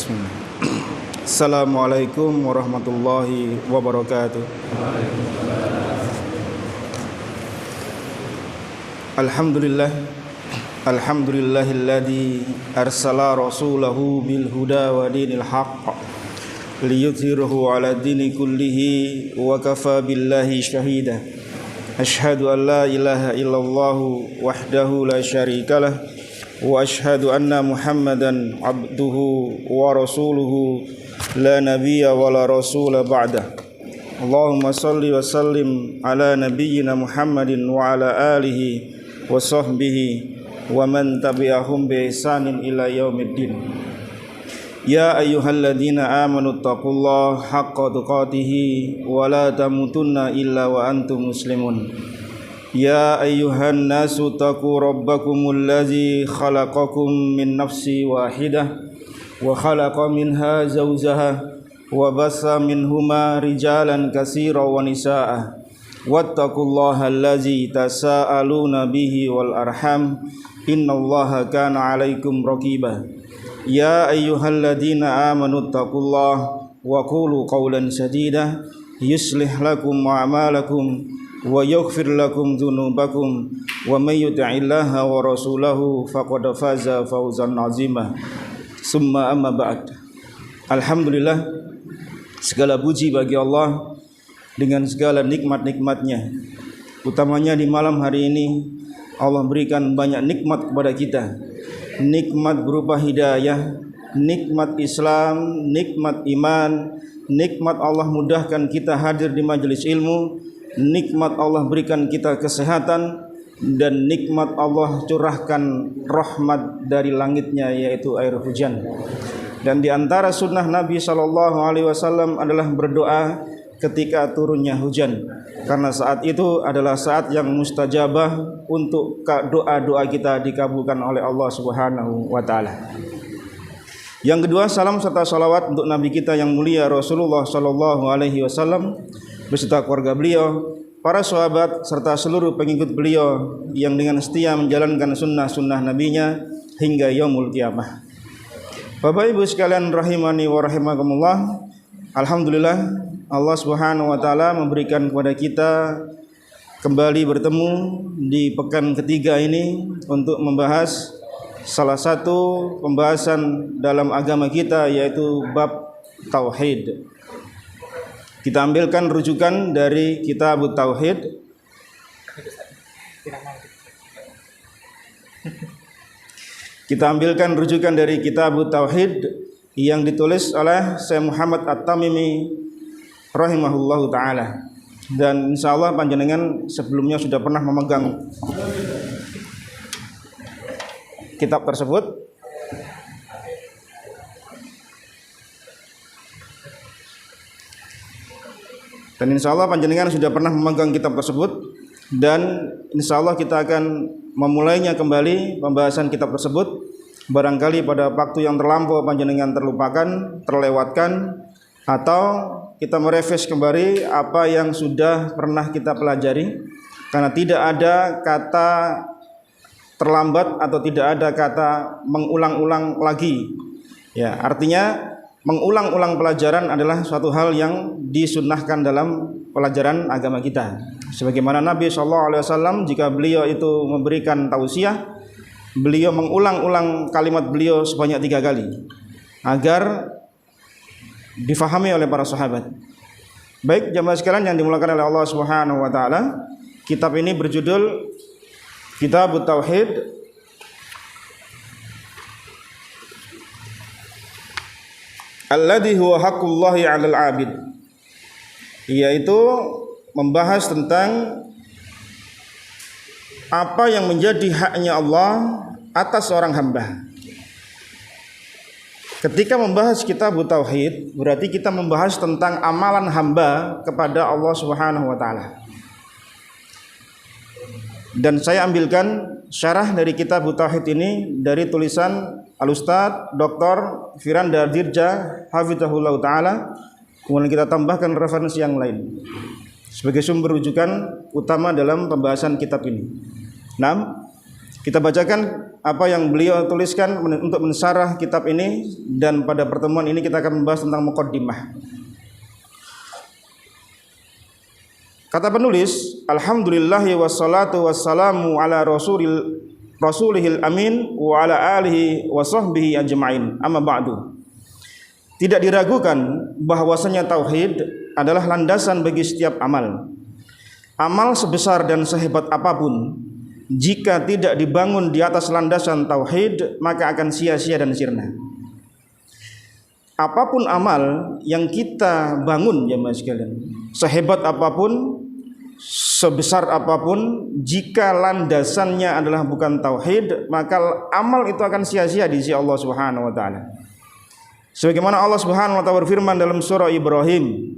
Bismillah. Assalamualaikum warahmatullahi wabarakatuh. Alhamdulillahilladzi arsala rasulahu bil huda wa dinil haqq liyudhhirahu 'ala dini kullihi wa kafa billahi shahida. Asyhadu an la ilaha illallah wahdahu la syarikalah wa asyhadu anna Muhammadan abduhu wa rasuluhu la nabiyya wa la rasula ba'dah. Allahumma salli wa sallim ala nabiyyina Muhammadin wa ala alihi wa sahbihi wa man tabi'ahum bi ihsanin ila yaumiddin. Ya ayyuhalladzina amanu taqullaha haqqa tuqatih wa la tamutunna illa wa antum muslimun. Ya ayyuhan nasu taqu rabbakumul ladzi khalaqakum min nafsin wahidah wa khalaqa minha zawjaha wa bassa minhuma rijalan katsiran wa nisaa'a wattaqullaha allazi tasaaluna bihi wal arham innallaha kana 'alaikum raqiba. Ya ayyuhalladzina amanu taqullaha wa qulu qawlan sadida yuslih lakum a'malakum wa yaghfir lakum dzunubakum wa may yuti'illaha wa rasulahu faqad faza fawzan 'azima. Summa amma ba'd. Alhamdulillah, segala puji bagi Allah dengan segala nikmat-nikmatnya. Utamanya di malam hari ini Allah berikan banyak nikmat kepada kita. Nikmat berupa hidayah, nikmat Islam, nikmat iman, nikmat Allah mudahkan kita hadir di majelis ilmu, nikmat Allah berikan kita kesehatan, dan nikmat Allah curahkan rahmat dari langitnya, yaitu air hujan. Dan di antara sunnah Nabi SAW adalah berdoa ketika turunnya hujan, karena saat itu adalah saat yang mustajabah untuk doa-doa kita dikabulkan oleh Allah Subhanahu wa taala. Yang kedua, salam serta salawat untuk Nabi kita yang mulia Rasulullah SAW beserta keluarga beliau, para sahabat serta seluruh pengikut beliau yang dengan setia menjalankan sunnah-sunnah nabinya hingga yaumul qiyamah. Bapak Ibu sekalian rahimani wa rahimakumullah, alhamdulillah Allah Subhanahu wa taala memberikan kepada kita kembali bertemu di pekan ketiga ini untuk membahas salah satu pembahasan dalam agama kita, yaitu bab tauhid. Kita ambilkan rujukan dari Kitab Tauhid. Kita ambilkan rujukan dari Kitab Tauhid yang ditulis oleh Syekh Muhammad At-Tamimi rahimahullahu ta'ala. Dan insyaallah panjenengan sebelumnya sudah pernah memegang kitab tersebut. Dan insyaallah panjenengan sudah pernah memegang kitab tersebut. Dan insyaallah kita akan memulainya kembali pembahasan kitab tersebut. Barangkali pada waktu yang terlampau panjenengan terlupakan, terlewatkan, atau kita merefresh kembali apa yang sudah pernah kita pelajari, karena tidak ada kata terlambat atau tidak ada kata mengulang-ulang lagi. Ya, artinya mengulang-ulang pelajaran adalah suatu hal yang disunnahkan dalam pelajaran agama kita. Sebagaimana Nabi SAW jika beliau itu memberikan tausiah, beliau mengulang-ulang kalimat beliau sebanyak 3 kali agar difahami oleh para sahabat. Baik jamaah sekalian yang dimuliakan oleh Allah Subhanahu wa taala, kitab ini berjudul Kitab Tauhid alladzi huwa haqqullahi 'alal 'abid, yaitu membahas tentang apa yang menjadi haknya Allah atas seorang hamba. Ketika membahas kitab tauhid, berarti kita membahas tentang amalan hamba kepada Allah Subhanahu wa taala. Dan saya ambilkan syarah dari kitab tauhid ini dari tulisan Al-Ustaz Dr. Firanda Dirja hafizahullah taala. Kemudian kita tambahkan referensi yang lain sebagai sumber rujukan utama dalam pembahasan kitab ini. 6. Kita bacakan apa yang beliau tuliskan untuk mensyarah kitab ini, dan pada pertemuan ini kita akan membahas tentang muqaddimah. Kata penulis, alhamdulillahi wassalatu wassalamu ala rasulihil amin wa ala alihi wa sahbihi ajma'in, amma ba'du. Tidak diragukan bahwasanya tauhid adalah landasan bagi setiap amal. Amal sebesar dan sehebat apapun, jika tidak dibangun di atas landasan tauhid, maka akan sia-sia dan sirna. Apapun amal yang kita bangun, jemaah sekalian, sehebat apapun, sebesar apapun, jika landasannya adalah bukan tauhid, maka amal itu akan sia-sia di sisi Allah Subhanahu wa taala. Sebagaimana Allah Subhanahu wa taala berfirman dalam surah Ibrahim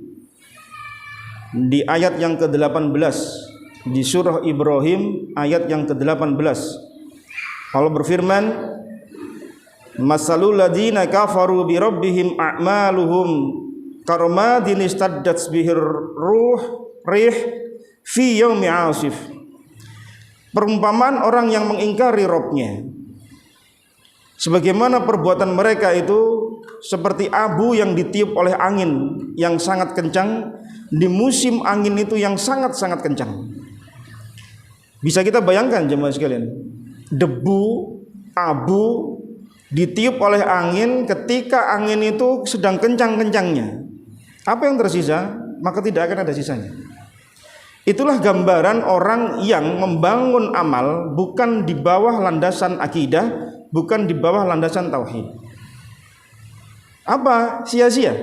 di ayat yang ke-18, di surah Ibrahim ayat yang ke-18, Allah berfirman, masalul ladina kafaru bi rabbihim a'maluhum karamadin istaddat bihir rih fi yaumi 'asif. Perumpamaan orang yang mengingkari Rabb-nya, sebagaimana perbuatan mereka itu seperti abu yang ditiup oleh angin yang sangat kencang di musim angin itu yang sangat-sangat kencang. Bisa kita bayangkan jemaah sekalian, debu, abu ditiup oleh angin ketika angin itu sedang kencang-kencangnya. Apa yang tersisa? Maka tidak akan ada sisanya. Itulah gambaran orang yang membangun amal bukan di bawah landasan akidah, bukan di bawah landasan tauhid. Apa? Sia-sia.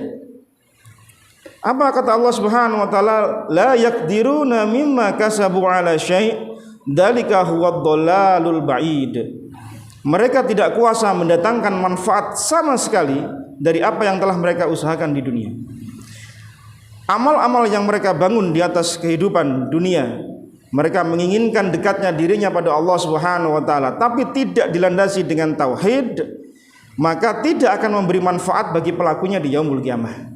Apa kata Allah Subhanahu wa taala? La yaqdiruna mimma kasabu ala syai', dzalika huwad dhalalul ba'id. Mereka tidak kuasa mendatangkan manfaat sama sekali dari apa yang telah mereka usahakan di dunia. Amal-amal yang mereka bangun di atas kehidupan dunia, mereka menginginkan dekatnya dirinya pada Allah Subhanahu wa taala, tapi tidak dilandasi dengan tauhid, maka tidak akan memberi manfaat bagi pelakunya di yaumul qiyamah.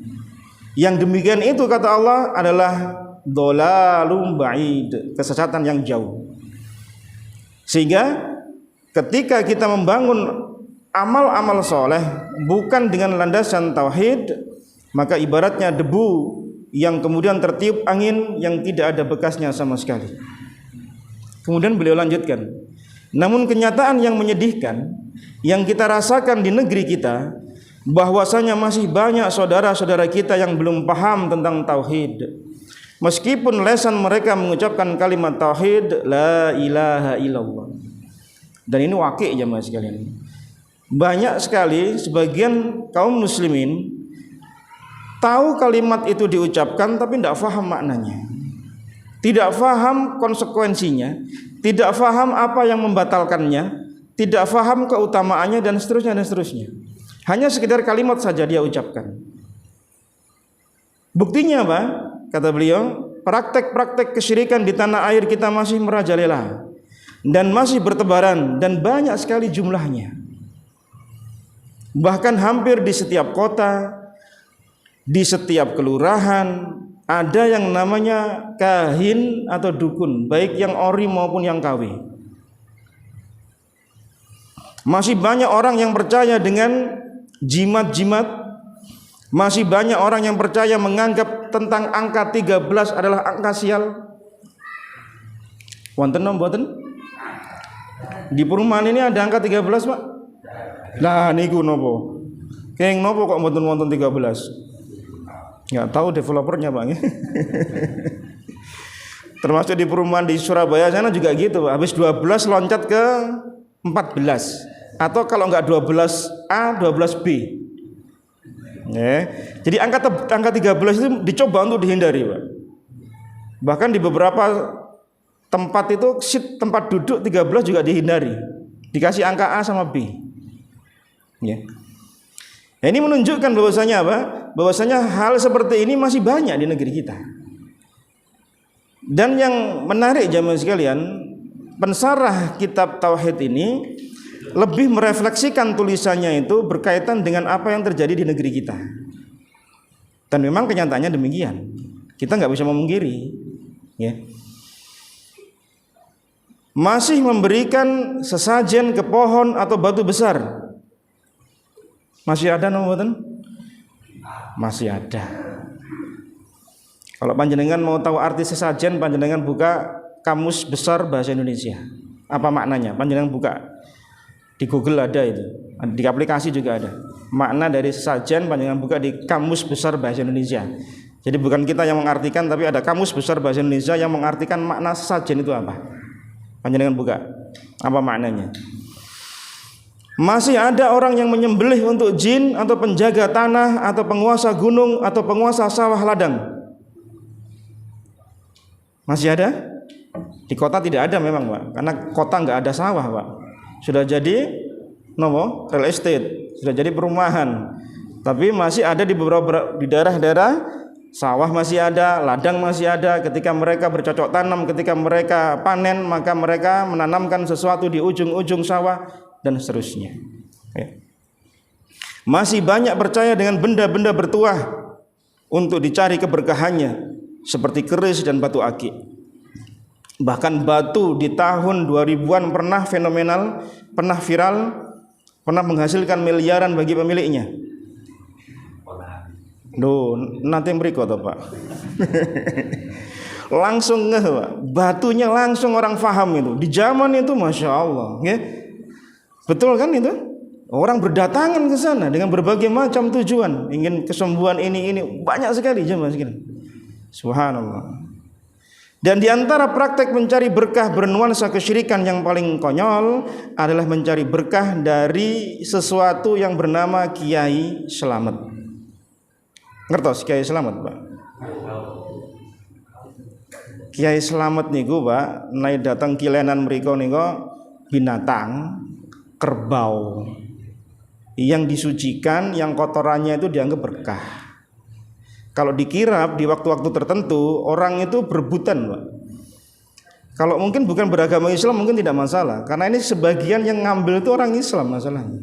Yang demikian itu kata Allah adalah dhalalum ba'id, kesesatan yang jauh. Sehingga ketika kita membangun amal-amal soleh bukan dengan landasan tauhid, maka ibaratnya debu yang kemudian tertiup angin yang tidak ada bekasnya sama sekali. Kemudian beliau lanjutkan, namun kenyataan yang menyedihkan yang kita rasakan di negeri kita, bahwasanya masih banyak saudara-saudara kita yang belum paham tentang tauhid. Meskipun lesan mereka mengucapkan kalimat tauhid, la ilaha illallah. Dan ini waqi' jemaah sekalian. Banyak sekali sebagian kaum muslimin tahu kalimat itu diucapkan tapi tidak faham maknanya, tidak faham konsekuensinya, tidak faham apa yang membatalkannya, tidak faham keutamaannya, dan seterusnya dan seterusnya. Hanya sekedar kalimat saja dia ucapkan. Buktinya apa? Kata beliau, praktek-praktek kesyirikan di tanah air kita masih merajalela dan masih bertebaran dan banyak sekali jumlahnya. Bahkan hampir di setiap kota, di setiap kelurahan ada yang namanya kahin atau dukun, baik yang ori maupun yang KW. Masih banyak orang yang percaya dengan jimat-jimat. Masih banyak orang yang percaya menganggap tentang angka 13 adalah angka sial. Wonten mboten? Di perumahan ini ada angka 13, Pak? Lah niku nopo? Keng nopo kok mboten wonten 13? Enggak tahu developernya, Bang. Termasuk di perumahan di Surabaya sana juga gitu, Pak. Habis 12 loncat ke 14. Atau kalau enggak 12A, 12B. Jadi angka 13 itu dicoba untuk dihindari, Pak. Bahkan di beberapa tempat itu tempat duduk 13 juga dihindari. Dikasih angka A sama B. Ini menunjukkan bahwasanya apa? Bahwasanya hal seperti ini masih banyak di negeri kita. Dan yang menarik jemaah sekalian, pensarah kitab tauhid ini lebih merefleksikan tulisannya itu berkaitan dengan apa yang terjadi di negeri kita. Dan memang kenyataannya demikian. Kita nggak bisa memungkiri, ya. masih memberikan sesajen ke pohon atau batu besar. Masih ada nomboten? Masih ada. Kalau panjenengan mau tahu arti sesajen, panjenengan buka Kamus Besar Bahasa Indonesia. Apa maknanya? Panjenengan buka di Google, ada itu. Di aplikasi juga ada. Makna dari sesajen panjenengan buka di Kamus Besar Bahasa Indonesia. Jadi bukan kita yang mengartikan, tapi ada Kamus Besar Bahasa Indonesia yang mengartikan makna sesajen itu apa. Panjenengan buka apa maknanya. Masih ada orang yang menyembelih untuk jin atau penjaga tanah atau penguasa gunung atau penguasa sawah ladang. Masih ada? Di kota tidak ada memang, Pak, karena kota nggak ada sawah, Pak. Sudah jadi real estate, sudah jadi perumahan. Tapi masih ada di beberapa di daerah-daerah sawah masih ada, ladang masih ada. Ketika mereka bercocok tanam, ketika mereka panen, maka mereka menanamkan sesuatu di ujung-ujung sawah dan seterusnya. Masih banyak percaya dengan benda-benda bertuah untuk dicari keberkahannya, seperti keris dan batu akik. Bahkan batu di tahun 2000-an pernah fenomenal, pernah viral, pernah menghasilkan miliaran bagi pemiliknya. Nanti yang berikut Pak. Langsung ngeh, Pak. Batunya langsung orang faham itu. Di zaman itu Masya Allah, ya. Betul kan itu? Orang berdatangan ke sana dengan berbagai macam tujuan, ingin kesembuhan ini banyak sekali jemaah sekalian. Subhanallah. Dan di antara praktek mencari berkah bernuansa kesyirikan yang paling konyol adalah mencari berkah dari sesuatu yang bernama Kiai Selamat. Ngertos Kiai Selamat, Pak? Kiai Selamat niku, Pak, naik datang kilenan mriko niku binatang kerbau yang disucikan, yang kotorannya itu dianggap berkah. Kalau dikirap di waktu-waktu tertentu, orang itu berebutan, Pak. Kalau mungkin bukan beragama Islam mungkin tidak masalah, karena ini sebagian yang ngambil itu orang Islam masalahnya.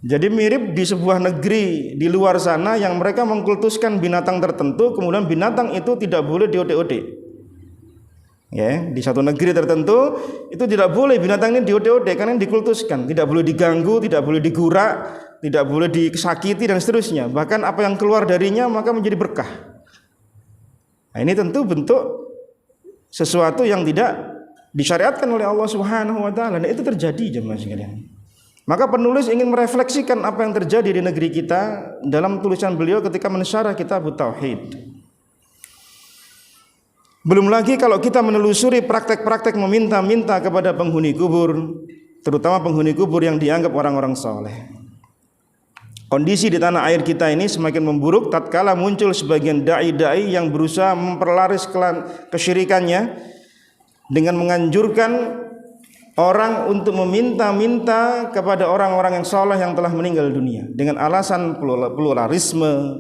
Jadi mirip di sebuah negeri di luar sana yang mereka mengkultuskan binatang tertentu, kemudian binatang itu tidak boleh diote-ote. Ya, di satu negeri tertentu itu tidak boleh binatang ini diote-ote karena dikultuskan, tidak boleh diganggu, tidak boleh digurak, tidak boleh disakiti dan seterusnya. Bahkan apa yang keluar darinya maka menjadi berkah. Nah, ini tentu bentuk sesuatu yang tidak disyariatkan oleh Allah Subhanahu wa taala. Dan itu terjadi jemaah sekalian. Maka penulis ingin merefleksikan apa yang terjadi di negeri kita dalam tulisan beliau ketika mensyarah kitab Tauhid. Belum lagi kalau kita menelusuri praktek-praktek meminta-minta kepada penghuni kubur, terutama penghuni kubur yang dianggap orang-orang saleh. Kondisi di tanah air kita ini semakin memburuk tatkala muncul sebagian dai-dai yang berusaha memperlaris kesyirikannya dengan menganjurkan orang untuk meminta-minta kepada orang-orang yang saleh yang telah meninggal dunia dengan alasan pluralisme,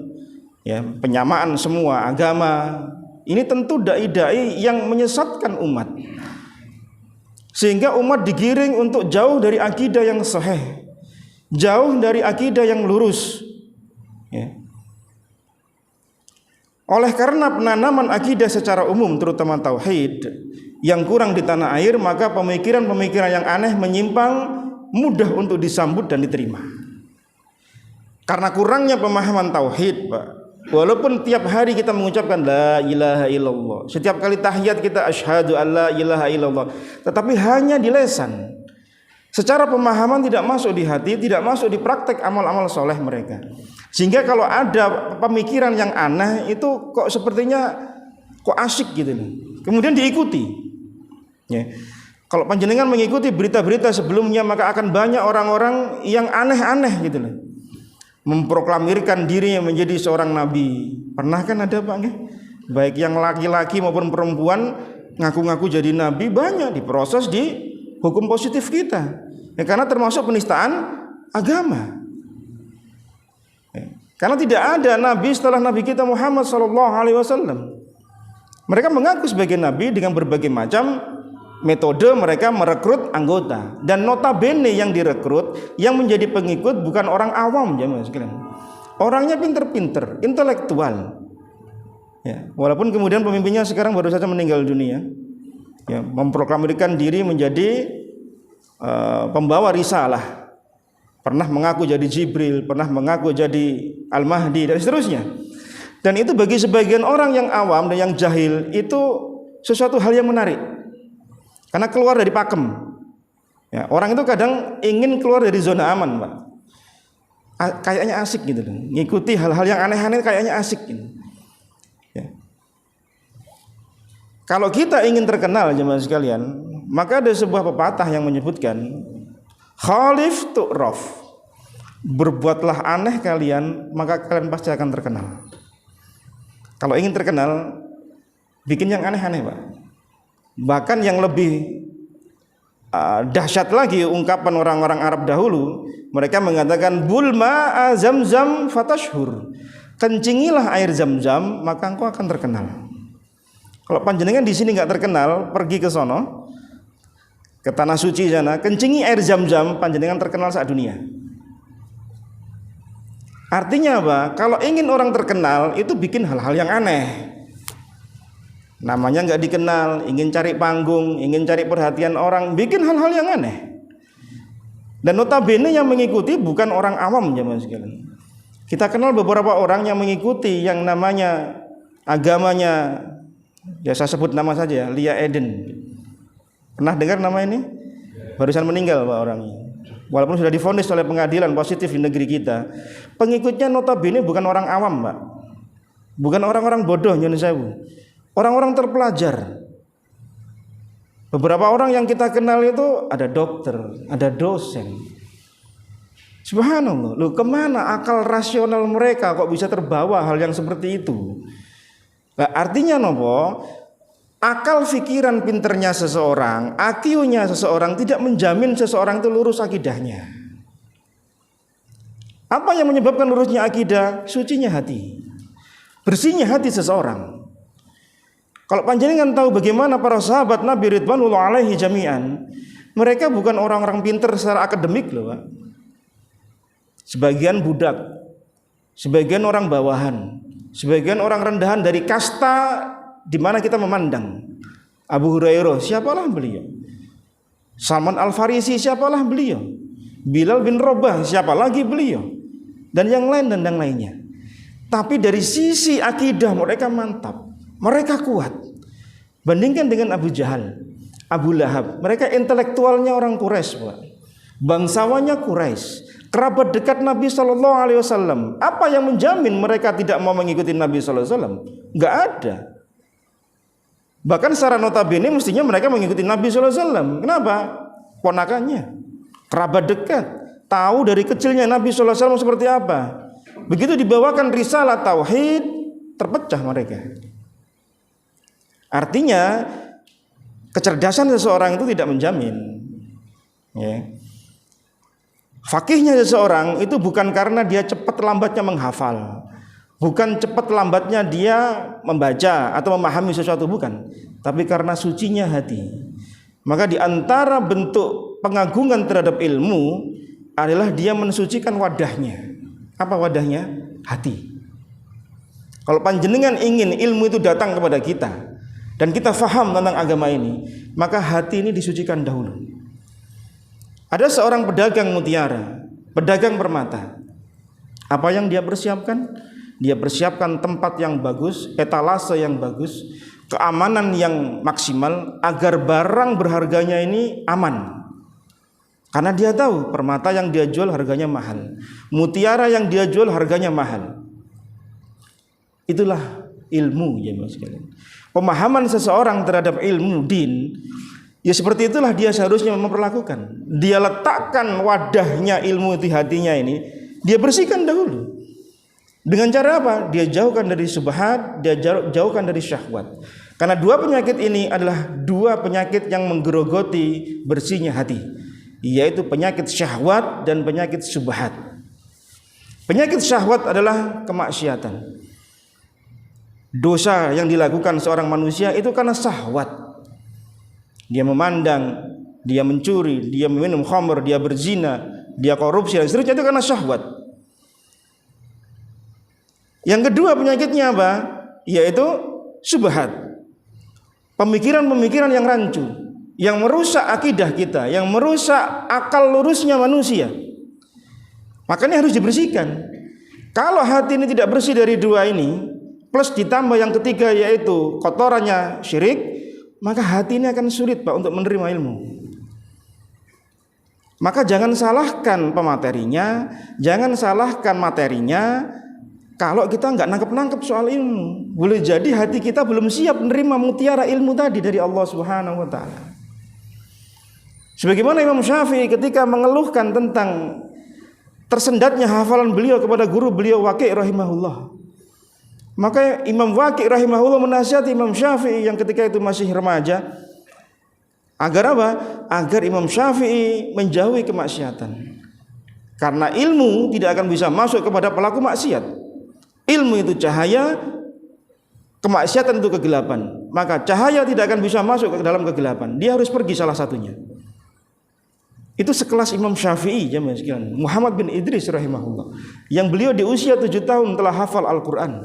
ya, penyamaan semua agama. Ini tentu dai-dai yang menyesatkan umat, sehingga umat digiring untuk jauh dari akidah yang sahih, jauh dari akidah yang lurus, ya. Oleh karena penanaman akidah secara umum terutama tauhid yang kurang di tanah air, maka pemikiran-pemikiran yang aneh menyimpang mudah untuk disambut dan diterima. Karena kurangnya pemahaman tauhid, Pak. Walaupun tiap hari kita mengucapkan la ilaha illallah, setiap kali tahiyat kita asyhadu alla ilaha illallah, tetapi hanya di lisan. Secara pemahaman tidak masuk di hati, tidak masuk di praktek amal-amal soleh mereka. Sehingga kalau ada pemikiran yang aneh itu kok sepertinya kok asyik gitu nih. Kemudian diikuti. Ya. Kalau panjenengan mengikuti berita-berita sebelumnya, maka akan banyak orang-orang yang aneh-aneh gitu loh. Memproklamirkan dirinya menjadi seorang nabi. Pernah kan ada, Pak? Baik yang laki-laki maupun perempuan ngaku-ngaku jadi nabi, banyak diproses di hukum positif kita, ya, karena termasuk penistaan agama, ya. Karena tidak ada nabi setelah nabi kita Muhammad SAW. Mereka mengaku sebagai nabi dengan berbagai macam metode mereka merekrut anggota, dan notabene yang direkrut, yang menjadi pengikut bukan orang awam, jemaah sekalian. Orangnya pinter-pinter, intelektual, ya. Walaupun kemudian pemimpinnya sekarang baru saja meninggal dunia, ya, memproklamirkan diri menjadi pembawa risalah, pernah mengaku jadi Jibril, pernah mengaku jadi Al-Mahdi dan seterusnya. Dan itu bagi sebagian orang yang awam dan yang jahil itu sesuatu hal yang menarik, karena keluar dari pakem. Ya, orang itu kadang ingin keluar dari zona aman, Pak. Kayaknya asik gitu, ngikuti hal-hal yang aneh-aneh kayaknya asik gitu. Ya. Kalau kita ingin terkenal jemaah sekalian, maka ada sebuah pepatah yang menyebutkan khalif tu'raf, berbuatlah aneh kalian maka kalian pasti akan terkenal. Kalau ingin terkenal, bikin yang aneh-aneh, Pak. Bahkan yang lebih dahsyat lagi ungkapan orang-orang Arab dahulu, mereka mengatakan bul ma'a zamzam fatashhur, kencingilah air zam-zam maka engkau akan terkenal. Kalau panjenengan di sini nggak terkenal, pergi ke sono, ke tanah suci sana, kencingi air zam-zam, panjenengan terkenal saat dunia. Artinya apa? Kalau ingin orang terkenal itu bikin hal-hal yang aneh. Namanya nggak dikenal, ingin cari panggung, ingin cari perhatian orang, bikin hal-hal yang aneh. Dan notabene yang mengikuti bukan orang awam jemaah sekalian. Kita kenal beberapa orang yang mengikuti yang namanya agamanya, ya saya sebut nama saja, Lia Eden. Pernah dengar nama ini? Barusan meninggal Pak orangnya. Walaupun sudah divonis oleh pengadilan positif di negeri kita, pengikutnya notabene bukan orang awam, Pak. Bukan orang-orang bodoh, nyun sewu. Orang-orang terpelajar. Beberapa orang yang kita kenal itu ada dokter, ada dosen. Subhanallah, loh kemana akal rasional mereka kok bisa terbawa hal yang seperti itu? Nah, artinya nopo? Akal pikiran pinternya seseorang, IQ-nya seseorang tidak menjamin seseorang itu lurus akidahnya. Apa yang menyebabkan lurusnya akidah? Sucinya hati, bersihnya hati seseorang. Kalau panjenengan tahu bagaimana para sahabat Nabi Ridwanullah alaihi jami'an, mereka bukan orang-orang pinter secara akademik loh, Pak. Sebagian budak, sebagian orang bawahan, sebagian orang rendahan dari kasta di mana kita memandang. Abu Hurairah, siapalah beliau? Salman Al-Farisi, siapalah beliau? Bilal bin Rabah, siapa lagi beliau? Dan yang lain dan yang lainnya. Tapi dari sisi akidah mereka mantap, mereka kuat. Bandingkan dengan Abu Jahal, Abu Lahab, mereka intelektualnya orang Quraisy, Pak. Bangsawannya Quraisy, kerabat dekat Nabi SAW. Apa yang menjamin mereka tidak mau mengikuti Nabi SAW? Enggak ada. Bahkan secara notabene mestinya mereka mengikuti Nabi SAW. Kenapa? Ponakannya, kerabat dekat, tahu dari kecilnya Nabi SAW seperti apa. Begitu dibawakan risalah tauhid, terpecah mereka. Artinya kecerdasan seseorang itu tidak menjamin. Ya. Fakihnya seseorang itu bukan karena dia cepat lambatnya menghafal, bukan cepat lambatnya dia membaca atau memahami sesuatu, bukan, tapi karena sucinya hati. Maka di antara bentuk pengagungan terhadap ilmu adalah dia mensucikan wadahnya. Apa wadahnya? Hati. Kalau panjenengan ingin ilmu itu datang kepada kita dan kita faham tentang agama ini, maka hati ini disucikan dahulu. Ada seorang pedagang mutiara, pedagang permata. Apa yang dia persiapkan? Dia persiapkan tempat yang bagus, etalase yang bagus, keamanan yang maksimal agar barang berharganya ini aman. Karena dia tahu permata yang dia jual harganya mahal, mutiara yang dia jual harganya mahal. Itulah ilmu ya Mas sekalian. Pemahaman seseorang terhadap ilmu din, ya seperti itulah dia seharusnya memperlakukan. Dia letakkan wadahnya ilmu di hatinya ini, dia bersihkan dahulu. Dengan cara apa? Dia jauhkan dari subhat, dia jauhkan dari syahwat. Karena dua penyakit ini adalah dua penyakit yang menggerogoti bersihnya hati, yaitu penyakit syahwat dan penyakit subhat. Penyakit syahwat adalah kemaksiatan. Dosa yang dilakukan seorang manusia itu karena syahwat. Dia memandang, dia mencuri, dia minum khamr, dia berzina, dia korupsi dan seterusnya, itu karena syahwat. Yang kedua penyakitnya apa? Yaitu subhat. pemikiran-pemikiran yang rancu, yang merusak akidah kita, yang merusak akal lurusnya manusia. Makanya harus dibersihkan. Kalau hati ini tidak bersih dari dua ini, plus ditambah yang ketiga yaitu kotorannya syirik, maka hati ini akan sulit Pak untuk menerima ilmu. Maka jangan salahkan pematerinya, jangan salahkan materinya. Kalau kita nggak nangkep soal ilmu, boleh jadi hati kita belum siap menerima mutiara ilmu tadi dari Allah Subhanahu wa Ta'ala. Sebagaimana Imam Syafi'i ketika mengeluhkan tentang tersendatnya hafalan beliau kepada guru beliau Waqi' rahimahullah, maka Imam Waqi' rahimahullah menasihati Imam Syafi'i yang ketika itu masih remaja, agar apa? Agar Imam Syafi'i menjauhi kemaksiatan. Karena ilmu tidak akan bisa masuk kepada pelaku maksiat. Ilmu itu cahaya, kemaksiatan itu kegelapan. Maka cahaya tidak akan bisa masuk ke dalam kegelapan. Dia harus pergi salah satunya. Itu sekelas Imam Syafi'i jemaah sekalian, Muhammad bin Idris rahimahullah, yang beliau di usia 7 tahun telah hafal Al-Quran.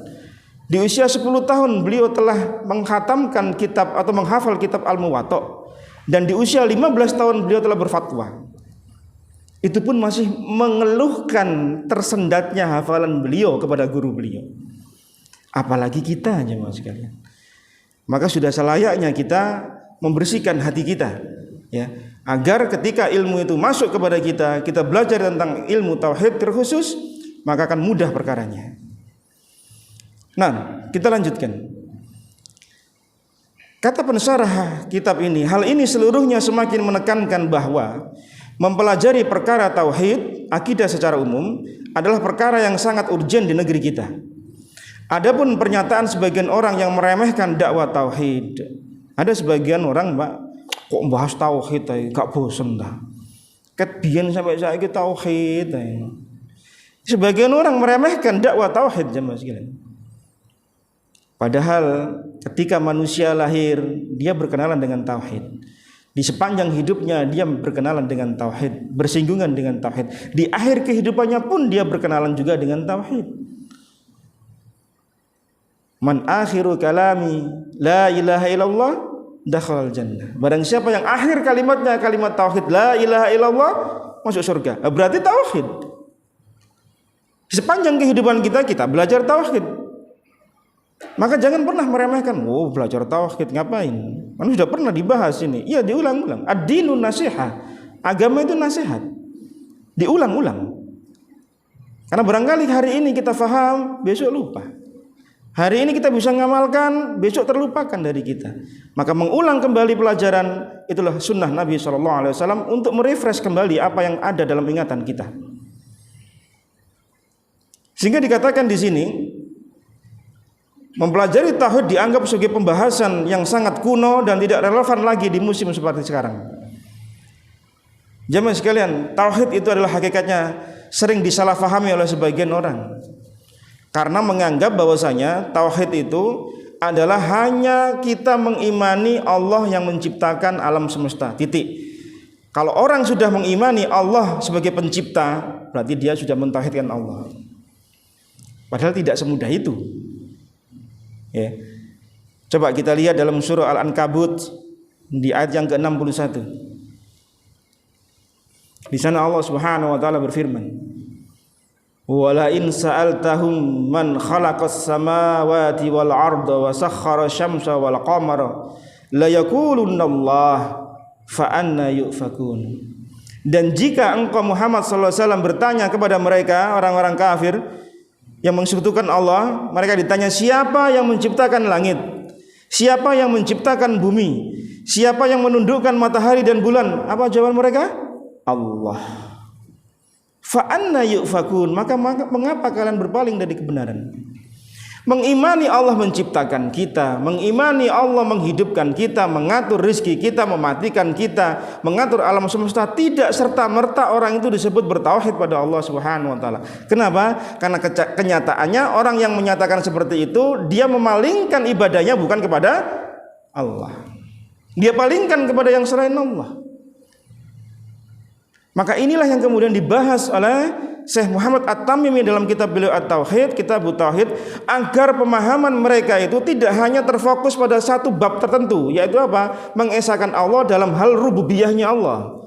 Di usia 10 tahun beliau telah menghatamkan kitab atau menghafal kitab Al-Muwatta. Dan di usia 15 tahun beliau telah berfatwa. Itu pun masih mengeluhkan tersendatnya hafalan beliau kepada guru beliau. Apalagi kita jemaah sekalian. Maka sudah selayaknya kita membersihkan hati kita, ya, agar ketika ilmu itu masuk kepada kita, kita belajar tentang ilmu tauhid terkhusus, maka akan mudah perkaranya. Nah, kita lanjutkan. Kata pensyarah kitab ini, hal ini seluruhnya semakin menekankan bahwa mempelajari perkara tauhid, akidah secara umum adalah perkara yang sangat urgen di negeri kita. Adapun pernyataan sebagian orang yang meremehkan dakwah tauhid, ada sebagian orang, Mbak, kok bahas tauhid aja, gak bosen dah. Ket biyen sampai saiki tauhid aja. Sebagian orang meremehkan dakwah tauhid jemaah sekalian. Padahal ketika manusia lahir, dia berkenalan dengan tauhid. Di sepanjang hidupnya dia berkenalan dengan tauhid, bersinggungan dengan tauhid. Di akhir kehidupannya pun dia berkenalan juga dengan tauhid. Man akhiru kalami la ilaha illallah dakhalal jannah. Barang siapa yang akhir kalimatnya kalimat tauhid la ilaha illallah, masuk surga. Berarti tauhid. Sepanjang kehidupan kita belajar tauhid. Maka jangan pernah meremehkan, oh belajar tauhid ngapain? Kan sudah pernah dibahas ini. Iya, diulang-ulang. Ad-dinun nasihah. Agama itu nasihat. Diulang-ulang. Karena barangkali hari ini kita faham, besok lupa. Hari ini kita bisa ngamalkan, besok terlupakan dari kita. Maka mengulang kembali pelajaran itulah sunnah Nabi SAW untuk merefresh kembali apa yang ada dalam ingatan kita. Sehingga dikatakan di sini, mempelajari tauhid dianggap sebagai pembahasan yang sangat kuno dan tidak relevan lagi di musim seperti sekarang. Jemaah sekalian, tauhid itu adalah hakikatnya sering disalahfahami oleh sebagian orang. Karena menganggap bahwasanya tauhid itu adalah hanya kita mengimani Allah yang menciptakan alam semesta. Titik. Kalau orang sudah mengimani Allah sebagai pencipta, berarti dia sudah mentauhidkan Allah. Padahal tidak semudah itu. Ya. Coba kita lihat dalam surah Al-Ankabut di ayat yang ke-61. Di sana Allah Subhanahu wa taala berfirman, "Wala in sa'altahum man khalaqas samawati wal arda wa sakhkhara syamsa wal qamara la yaqulunallah fa anna yufakun." Dan jika engkau Muhammad sallallahu alaihi wasallam bertanya kepada mereka orang-orang kafir yang mensekutukan Allah, mereka ditanya siapa yang menciptakan langit, siapa yang menciptakan bumi, siapa yang menundukkan matahari dan bulan, apa jawaban mereka? Allah. Fa anna yufakun, maka mengapa kalian berpaling dari kebenaran? Mengimani Allah menciptakan kita, mengimani Allah menghidupkan kita, mengatur rezeki kita, mematikan kita, mengatur alam semesta, tidak serta-merta orang itu disebut bertauhid pada Allah Subhanahu wa taala. Kenapa? Karena kenyataannya orang yang menyatakan seperti itu, dia memalingkan ibadahnya bukan kepada Allah. Dia palingkan kepada yang selain Allah. Maka inilah yang kemudian dibahas oleh Syekh Muhammad At-Tamimi dalam kitab beliau At-Tauhid, Kitabut Tauhid, agar pemahaman mereka itu tidak hanya terfokus pada satu bab tertentu, yaitu apa? Mengesahkan Allah dalam hal rububiyahnya Allah.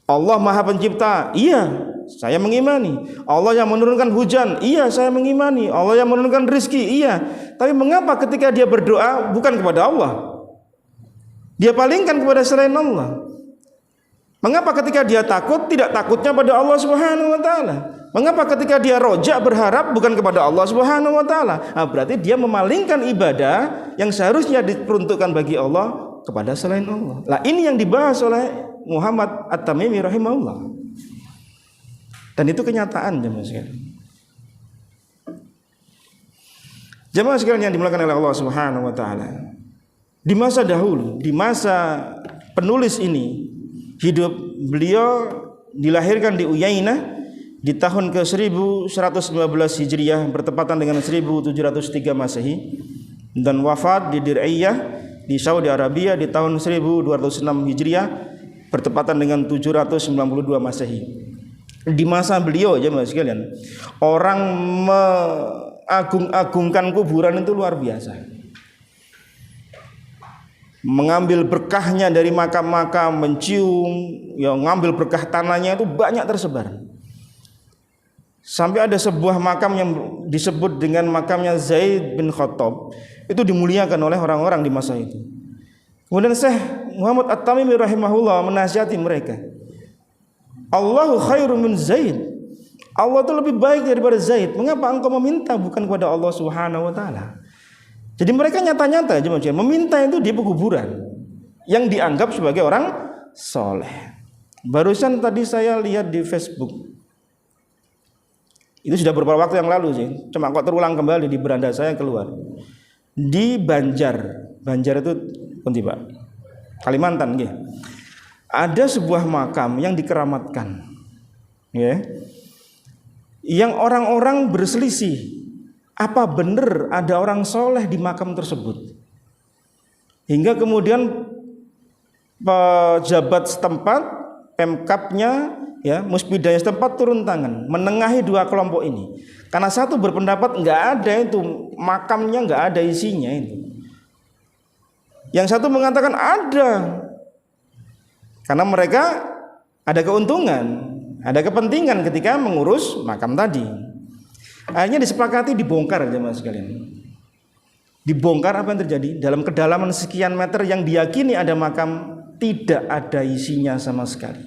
Allah Maha Pencipta, iya, saya mengimani. Allah yang menurunkan hujan, iya, saya mengimani. Allah yang menurunkan rezeki, iya. Tapi mengapa ketika dia berdoa bukan kepada Allah? Dia palingkan kepada selain Allah. Mengapa ketika dia takut tidak takutnya pada Allah Subhanahu wa taala? Mengapa ketika dia roja berharap bukan kepada Allah Subhanahu wa taala? Nah, berarti dia memalingkan ibadah yang seharusnya diperuntukkan bagi Allah kepada selain Allah. Lah ini yang dibahas oleh Muhammad At-Tamimi rahimahullah. Dan itu kenyataan jemaah sekalian. Jemaah sekalian yang dimuliakan oleh Allah Subhanahu wa taala. Di masa dahulu, di masa penulis ini hidup, beliau dilahirkan di Uyainah di tahun ke-1115 Hijriah bertepatan dengan 1703 Masehi, dan wafat di Dir'iyah di Saudi Arabia di tahun 1206 Hijriah bertepatan dengan 792 Masehi. Di masa beliau jemaah sekalian, orang mengagung-agungkan kuburan itu luar biasa. Mengambil berkahnya dari makam-makam, mencium, ya ngambil berkah tanahnya itu banyak tersebar. Sampai ada sebuah makam yang disebut dengan makamnya Zaid bin Khattab, itu dimuliakan oleh orang-orang di masa itu. Kemudian Syekh Muhammad At-Tamimi rahimahullah menasihati mereka, Allahu khairum min Zaid. Allah itu lebih baik daripada Zaid. Mengapa engkau meminta bukan kepada Allah Subhanahu wa taala? Jadi mereka nyata-nyata meminta itu di kuburan yang dianggap sebagai orang soleh. Barusan tadi saya lihat di Facebook, itu sudah beberapa waktu yang lalu sih, cuma kok terulang kembali di beranda saya keluar. Di Banjar itu nanti Pak, Kalimantan, ya. Ada sebuah makam yang dikeramatkan, ya, yang orang-orang berselisih. Apa benar ada orang soleh di makam tersebut? Hingga kemudian pejabat setempat, Pemkapnya, ya, Muspidaya setempat turun tangan, menengahi dua kelompok ini. Karena satu berpendapat nggak ada itu makamnya, nggak ada isinya itu. Yang satu mengatakan ada, karena mereka ada keuntungan, ada kepentingan ketika mengurus makam tadi. Akhirnya disepakati dibongkar jemaah sekalian. Dibongkar, apa yang terjadi? Dalam kedalaman sekian meter yang diyakini ada makam, tidak ada isinya sama sekali.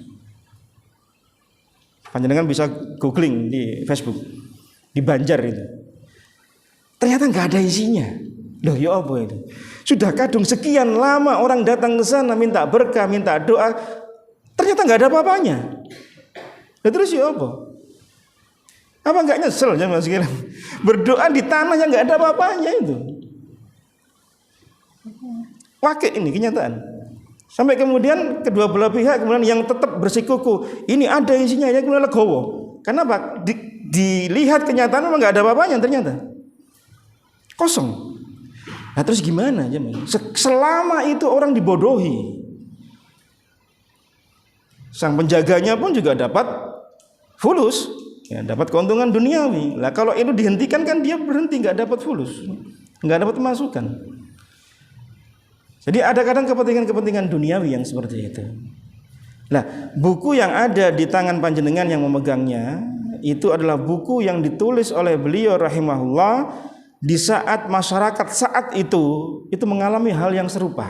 Panjenengan bisa googling di Facebook. Di Banjar itu. Ternyata nggak ada isinya. Loh, ya apa itu? Sudah kadung sekian lama orang datang ke sana minta berkah, minta doa, ternyata nggak ada apa-apanya. Nah, terus ya apa? Apa nggak nyesel ya mas sekalian? Berdoa di tanah yang nggak ada apa-apanya itu. Wakil ini kenyataan. Sampai kemudian kedua belah pihak kemudian yang tetap bersikuku, ini ada isinya, yang kemudian legowo. Kenapa? Dilihat kenyataan memang nggak ada apa-apanya ternyata. Kosong. Nah terus gimana aja? Selama itu orang dibodohi. Sang penjaganya pun juga dapat fulus. Ya, dapat keuntungan duniawi. Lah kalau itu dihentikan kan dia berhenti, nggak dapat fulus, nggak dapat masukan. Jadi ada kadang kepentingan-kepentingan duniawi yang seperti itu. Nah, buku yang ada di tangan panjenengan yang memegangnya itu adalah buku yang ditulis oleh beliau rahimahullah di saat masyarakat saat itu mengalami hal yang serupa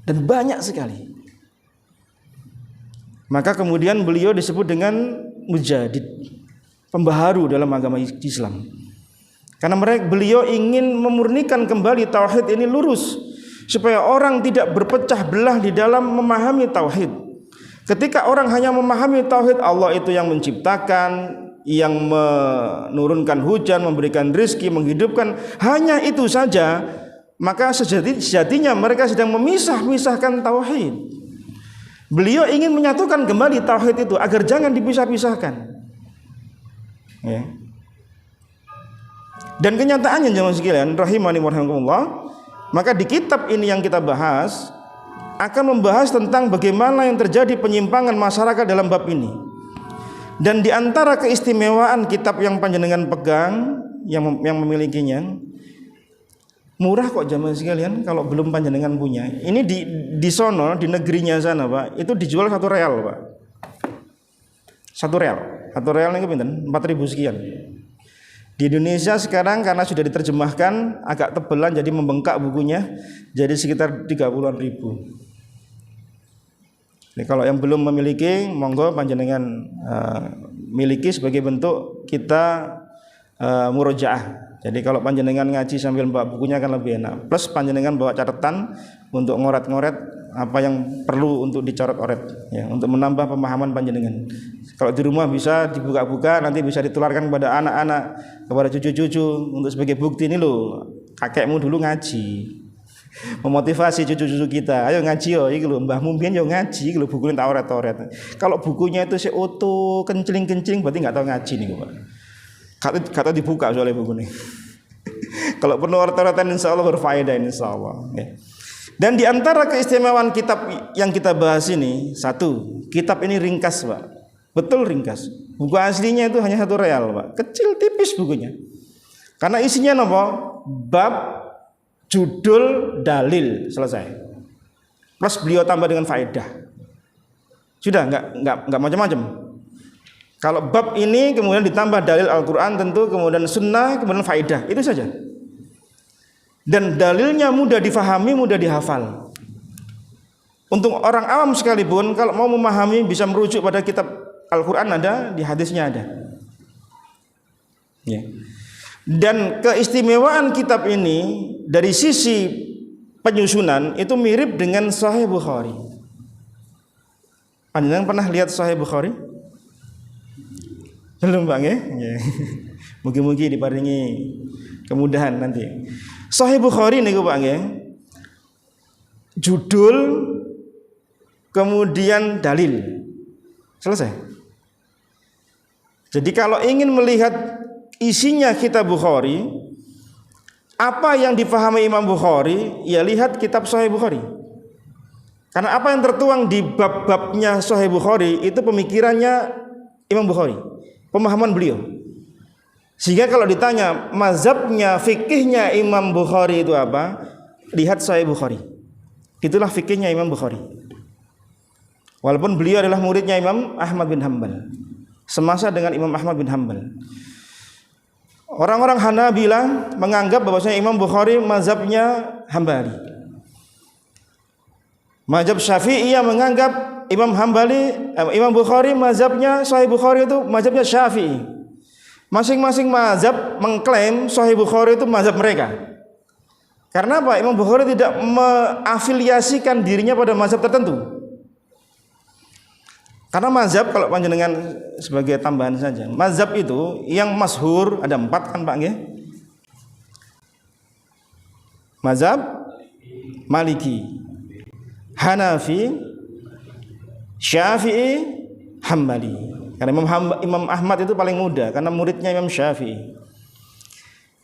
dan banyak sekali. Maka kemudian beliau disebut dengan mujadid, pembaharu dalam agama Islam. Karena beliau ingin memurnikan kembali tauhid ini lurus, supaya orang tidak berpecah belah di dalam memahami tauhid. Ketika orang hanya memahami tauhid Allah itu yang menciptakan, yang menurunkan hujan, memberikan rezeki, menghidupkan, hanya itu saja, maka sejatinya mereka sedang memisah-misahkan tauhid. Beliau ingin menyatukan kembali tauhid itu agar jangan dipisah-pisahkan. Ya. Dan kenyataannya jemaah sekalian rahimani wa rahimakumullah, maka di kitab ini yang kita bahas akan membahas tentang bagaimana yang terjadi penyimpangan masyarakat dalam bab ini. Dan di antara keistimewaan kitab yang panjenengan pegang, yang memilikinya, murah kok jamaah sekalian kalau belum panjenengan punya. Ini di sono, di negerinya sana Pak, itu dijual 1 real Pak. 1 real. 1 real ini pinten? 4.000 sekian. Di Indonesia sekarang karena sudah diterjemahkan agak tebelan jadi membengkak bukunya, jadi sekitar 30-an ribu. Jadi kalau yang belum memiliki, monggo panjenengan miliki sebagai bentuk kita murojaah. Jadi kalau panjenengan ngaji sambil bawa bukunya akan lebih enak. Plus panjenengan bawa catatan untuk ngoret-ngoret apa yang perlu untuk dicoret-oret, ya, untuk menambah pemahaman panjenengan. Kalau di rumah bisa dibuka-buka, nanti bisa ditularkan kepada anak-anak, kepada cucu-cucu untuk sebagai bukti, ini loh kakekmu dulu ngaji. Memotivasi cucu-cucu kita, ayo ngaji yo, iki lho mbahmu mbiyen yo ngaji, iki lho bukunya tak oret-oret. Kalau bukunya itu auto kencling-kencling berarti enggak tahu ngaji nih Pak. Kata dibuka soalnya buku ini. Kalau penuh oret-oretan insyaallah berfaedah insyaallah. Ya. Dan di antara keistimewaan kitab yang kita bahas ini, satu, kitab ini ringkas Pak. Betul ringkas. Buku aslinya itu hanya 1 real Pak. Kecil tipis bukunya. Karena isinya apa? Bab, judul, dalil, selesai. Plus beliau tambah dengan faedah. Sudah enggak macam-macam. Kalau bab ini kemudian ditambah dalil Al-Quran tentu, kemudian sunnah, kemudian faedah, itu saja. Dan dalilnya mudah difahami, mudah dihafal. Untuk orang awam sekalipun kalau mau memahami bisa merujuk pada kitab Al-Quran ada, di hadisnya ada. Ya. Dan keistimewaan kitab ini dari sisi penyusunan itu mirip dengan Sahih Bukhari. Panjenengan pernah lihat Sahih Bukhari? Belum Bang ya? Mugi-mugi diparingi kemudahan nanti. Sahih Bukhari niku Bang ya. Judul kemudian dalil. Selesai. Jadi kalau ingin melihat isinya kitab Bukhari, apa yang difahami Imam Bukhari, ya lihat kitab Sahih Bukhari. Karena apa yang tertuang di bab-babnya Sahih Bukhari itu pemikirannya Imam Bukhari, pemahaman beliau. Sehingga kalau ditanya mazhabnya, fikihnya Imam Bukhari itu apa, lihat Sahih Bukhari. Itulah fikihnya Imam Bukhari. Walaupun beliau adalah muridnya Imam Ahmad bin Hanbal, semasa dengan Imam Ahmad bin Hanbal. Orang-orang Hanabilah menganggap bahwasanya Imam Bukhari mazhabnya Hambali. Mazhab Syafi'iyah menganggap Imam Bukhari mazhabnya Sahih Bukhari itu mazhabnya Syafi'i. Masing-masing mazhab mengklaim Sahih Bukhari itu mazhab mereka. Karena apa? Imam Bukhari tidak mengafiliasikan dirinya pada mazhab tertentu. Karena mazhab, kalau panjenengan sebagai tambahan saja, mazhab itu yang masyhur ada 4 kan Pak nggih? Mazhab Maliki, Hanafi, Syafi'i, Hambali. Karena Imam Ahmad itu paling muda karena muridnya Imam Syafi'i.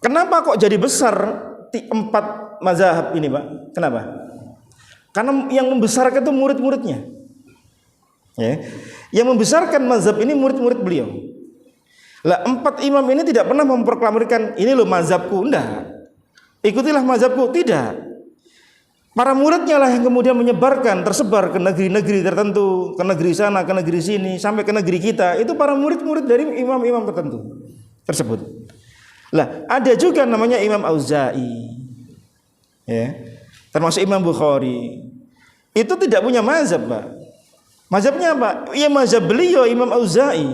Kenapa kok jadi besar 4 mazhab ini Pak? Kenapa? Karena yang membesarkan itu murid-muridnya. Ya. Yang membesarkan mazhab ini murid-murid beliau. Lah 4 imam ini tidak pernah memproklamirkan ini loh mazhabku, enggak. Ikutilah mazhabku, tidak. Para muridnya lah yang kemudian menyebarkan, tersebar ke negeri-negeri tertentu, ke negeri sana, ke negeri sini, sampai ke negeri kita. Itu para murid-murid dari imam-imam tertentu tersebut. Lah ada juga namanya Imam Auza'i, ya, termasuk Imam Bukhari. Itu tidak punya mazhab Pak. Mazhabnya apa? Ya mazhab beliau Imam Auza'i.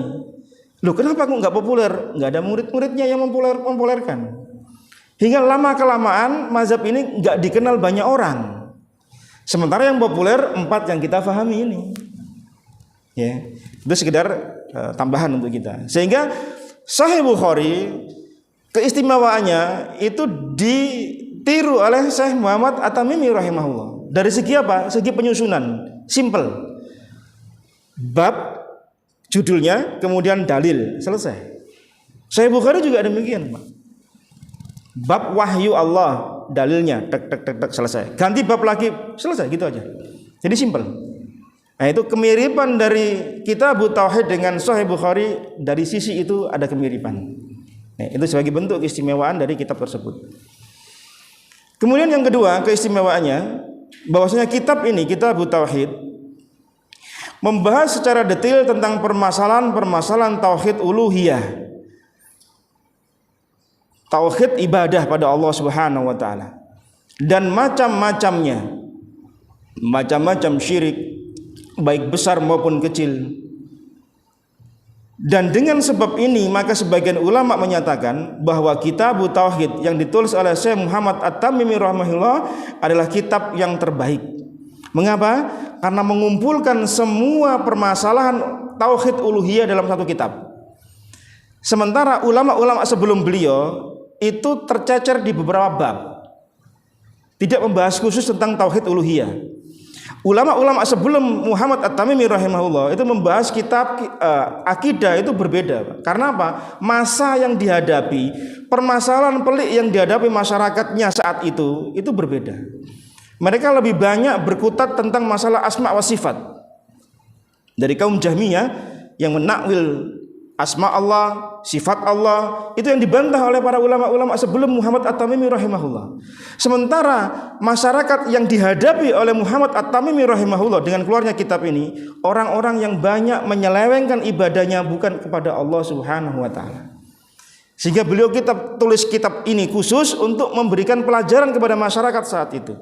Loh kenapa kok nggak populer? Nggak ada murid-muridnya yang mempopulerkan. Hingga lama kelamaan mazhab ini nggak dikenal banyak orang. Sementara yang populer 4 yang kita pahami ini. Ya, itu sekedar tambahan untuk kita. Sehingga Sahih Bukhari keistimewaannya itu ditiru oleh Syekh Muhammad At-Tamimi rahimahullah. Dari segi apa? Segi penyusunan, simple. Bab, judulnya, kemudian dalil, selesai. Sahih Bukhari juga demikian Pak. Bab wahyu Allah, dalilnya, tek, selesai. Ganti bab lagi, selesai, gitu aja. Jadi simple. Nah, itu kemiripan dari Kitab Tauhid dengan Sahih Bukhari, dari sisi itu ada kemiripan. Nah, itu sebagai bentuk keistimewaan dari kitab tersebut. Kemudian yang kedua keistimewaannya, bahwasanya kitab ini, Kitab Tauhid, membahas secara detail tentang permasalahan-permasalahan tauhid uluhiyah, tauhid ibadah pada Allah Subhanahu wa taala, dan macam-macamnya, macam-macam syirik, baik besar maupun kecil. Dan dengan sebab ini maka sebagian ulama menyatakan bahwa Kitab Tauhid yang ditulis oleh Syekh Muhammad At-Tamimi rahimahullah adalah kitab yang terbaik. Mengapa? Karena mengumpulkan semua permasalahan tauhid uluhiyah dalam satu kitab. Sementara ulama-ulama sebelum beliau itu tercecer di beberapa bab, tidak membahas khusus tentang tauhid uluhiyah. Ulama-ulama sebelum Muhammad At-Tamimi rahimahullah itu membahas kitab akidah itu berbeda. Karena apa? Masa yang dihadapi, permasalahan pelik yang dihadapi masyarakatnya saat itu berbeda. Mereka lebih banyak berkutat tentang masalah asma wa sifat. Dari kaum Jahmiyah yang menakwil asma Allah, sifat Allah, itu yang dibantah oleh para ulama-ulama sebelum Muhammad At-Tamimi rahimahullah. Sementara masyarakat yang dihadapi oleh Muhammad At-Tamimi rahimahullah dengan keluarnya kitab ini, orang-orang yang banyak menyelewengkan ibadahnya bukan kepada Allah Subhanahu wa taala. Sehingga beliau tulis kitab ini khusus untuk memberikan pelajaran kepada masyarakat saat itu.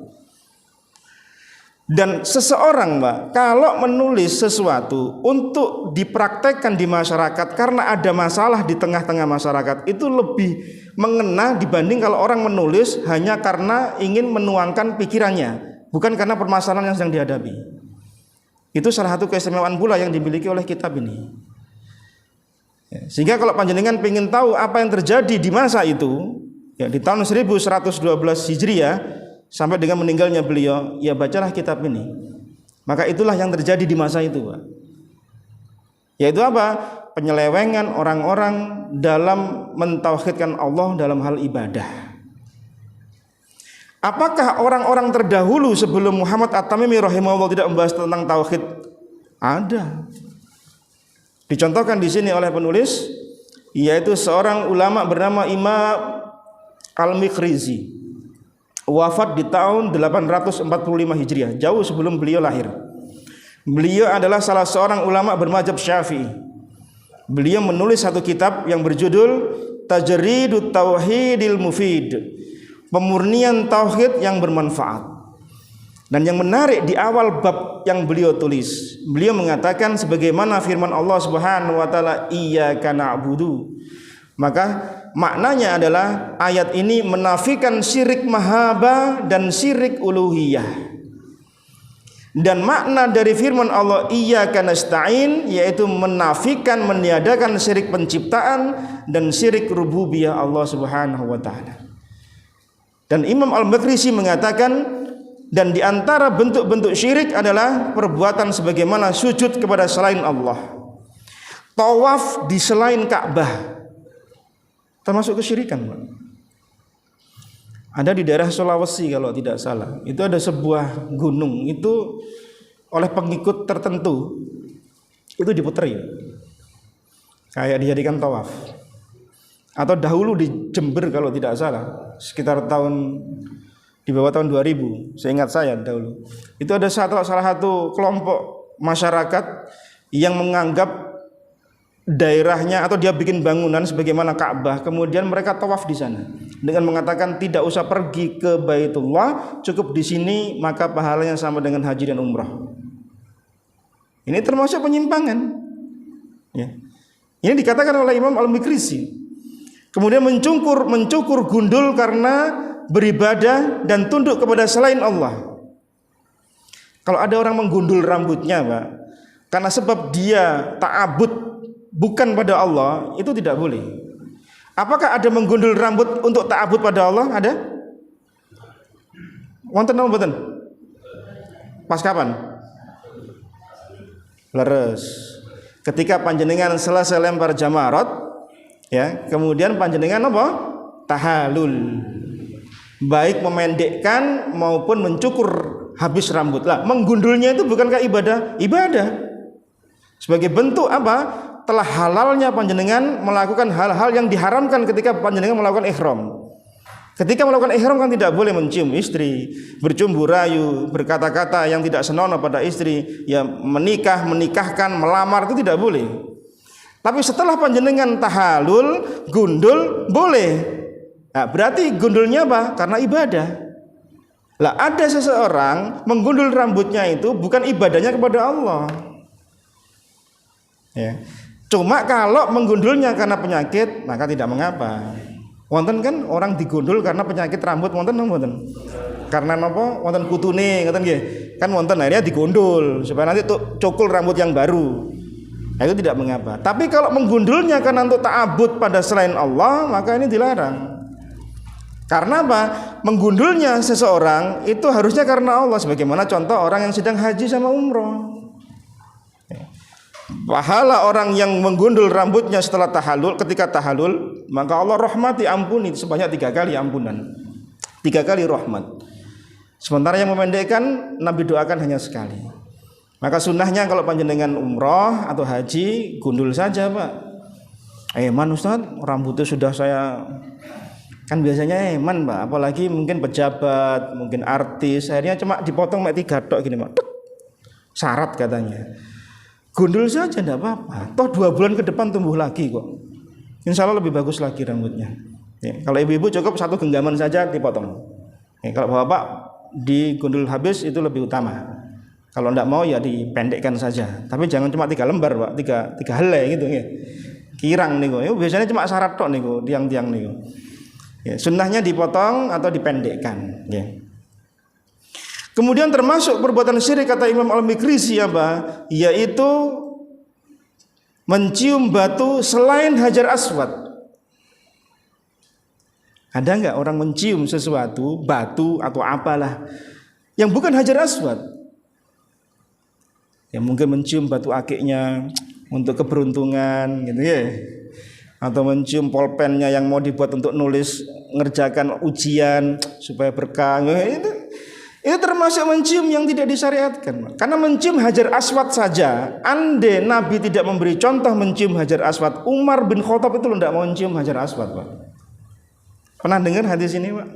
Dan seseorang, Mbak, kalau menulis sesuatu untuk dipraktekkan di masyarakat karena ada masalah di tengah-tengah masyarakat, itu lebih mengena dibanding kalau orang menulis hanya karena ingin menuangkan pikirannya, bukan karena permasalahan yang sedang dihadapi. Itu salah satu keistimewaan pula yang dimiliki oleh kitab ini. Sehingga kalau panjenengan ingin tahu apa yang terjadi di masa itu, ya, di tahun 1112 Hijriah sampai dengan meninggalnya beliau, ya bacalah kitab ini. Maka itulah yang terjadi di masa itu, Pak. Yaitu apa? Penyelewengan orang-orang dalam mentauhidkan Allah dalam hal ibadah. Apakah orang-orang terdahulu sebelum Muhammad At-Tamimi rahimahullah tidak membahas tentang tauhid? Ada. Dicontohkan di sini oleh penulis, yaitu seorang ulama bernama Imam Al-Mikrizi, wafat di tahun 845 Hijriah, jauh sebelum beliau lahir. Beliau adalah salah seorang ulama bermadzhab Syafi'i. Beliau menulis satu kitab yang berjudul Tajridut Tauhidil Mufid, pemurnian tauhid yang bermanfaat. Dan yang menarik di awal bab yang beliau tulis, beliau mengatakan sebagaimana firman Allah Subhanahu wa taala, iyyaka na'budu. Maka maknanya adalah ayat ini menafikan syirik mahabbah dan syirik uluhiyah. Dan makna dari firman Allah iyyaka nasta'in yaitu menafikan, meniadakan syirik penciptaan dan syirik rububiyah Allah Subhanahu wa taala. Dan Imam Al-Makrizi mengatakan, dan di antara bentuk-bentuk syirik adalah perbuatan sebagaimana sujud kepada selain Allah, tawaf di selain Ka'bah, termasuk kesyirikan, Pak. Ada di daerah Sulawesi kalau tidak salah. Itu ada sebuah gunung, itu oleh pengikut tertentu itu diputeri, kayak dijadikan tawaf. Atau dahulu di Jember kalau tidak salah, sekitar tahun di bawah tahun 2000, seingat saya dahulu. Itu ada salah satu kelompok masyarakat yang menganggap daerahnya atau dia bikin bangunan sebagaimana Ka'bah, kemudian mereka tawaf di sana dengan mengatakan tidak usah pergi ke Baitullah, cukup di sini maka pahalanya sama dengan haji dan umrah. Ini termasuk penyimpangan, ya. Ini dikatakan oleh Imam Al-Mikrizi. Kemudian mencukur gundul karena beribadah dan tunduk kepada selain Allah. Kalau ada orang menggundul rambutnya, Pak, karena sebab dia ta'abud bukan pada Allah, itu tidak boleh. Apakah ada menggundul rambut untuk ta'abud pada Allah? Ada? Wonten napa mboten? Pas kapan? Leres. Ketika panjenengan selesai lempar jamarat, ya, kemudian panjenengan apa? Tahalul. Baik memendekkan maupun mencukur habis rambut. Lah, menggundulnya itu bukankah ibadah? Ibadah. Sebagai bentuk apa? Telah halalnya panjenengan melakukan hal-hal yang diharamkan ketika panjenengan melakukan ihram. Ketika melakukan ihram kan tidak boleh mencium istri, bercumbu rayu, berkata-kata yang tidak senonoh pada istri, ya menikahkan, melamar itu tidak boleh. Tapi setelah panjenengan tahallul, gundul boleh. Nah, berarti gundulnya apa? Karena ibadah. Lah, ada seseorang menggundul rambutnya itu bukan ibadahnya kepada Allah. Ya. Cuma kalau menggundulnya karena penyakit, maka tidak mengapa. Wonten kan orang digundul karena penyakit rambut, wonten wonten. Karena napa? Wonten kutune, ngoten nggih. Kan wonten akhirnya digundul supaya nanti cukul rambut yang baru. Nah, itu tidak mengapa. Tapi kalau menggundulnya karena untuk ta'abbud pada selain Allah, maka ini dilarang. Karena apa? Menggundulnya seseorang itu harusnya karena Allah, sebagaimana contoh orang yang sedang haji sama umroh. Pahala orang yang menggundul rambutnya setelah tahallul, ketika tahallul, maka Allah rahmati, ampuni sebanyak 3 kali ampunan, 3 kali rahmat. Sementara yang memendekkan Nabi doakan hanya sekali. Maka sunnahnya kalau panjenengan umroh atau haji, gundul saja Pak. Eman Ustaz, rambutnya sudah saya, kan biasanya eman Pak, apalagi mungkin pejabat, mungkin artis, akhirnya cuma dipotong 3 tok gini Pak, syarat katanya. Gundul saja tidak apa-apa. Toh 2 bulan ke depan tumbuh lagi kok. Insya Allah lebih bagus lagi rambutnya. Ya, kalau ibu-ibu cukup 1 genggaman saja dipotong. Ya, kalau bapak digundul habis itu lebih utama. Kalau tidak mau ya dipendekkan saja. Tapi jangan cuma 3 lembar Pak, 3 helai gitu ya. Kirang nih kok. Biasanya cuma syarat tok nih kok, tiang-tiang nih kok. Ya, sunnahnya dipotong atau dipendekkan. Ya. Kemudian termasuk perbuatan syirik kata Imam Al-Mikrisi apa? Yaitu mencium batu selain Hajar Aswad. Ada enggak orang mencium sesuatu, batu atau apalah yang bukan Hajar Aswad? Ya mungkin mencium batu akiknya untuk keberuntungan gitu ya. Atau mencium polpennya yang mau dibuat untuk nulis ngerjakan ujian supaya berkah. Itu termasuk mencium yang tidak disyariatkan. Karena mencium Hajar Aswad saja, andai Nabi tidak memberi contoh mencium Hajar Aswad, Umar bin Khattab itu tidak mau mencium Hajar Aswad Pak. Pernah dengar hadis ini Pak?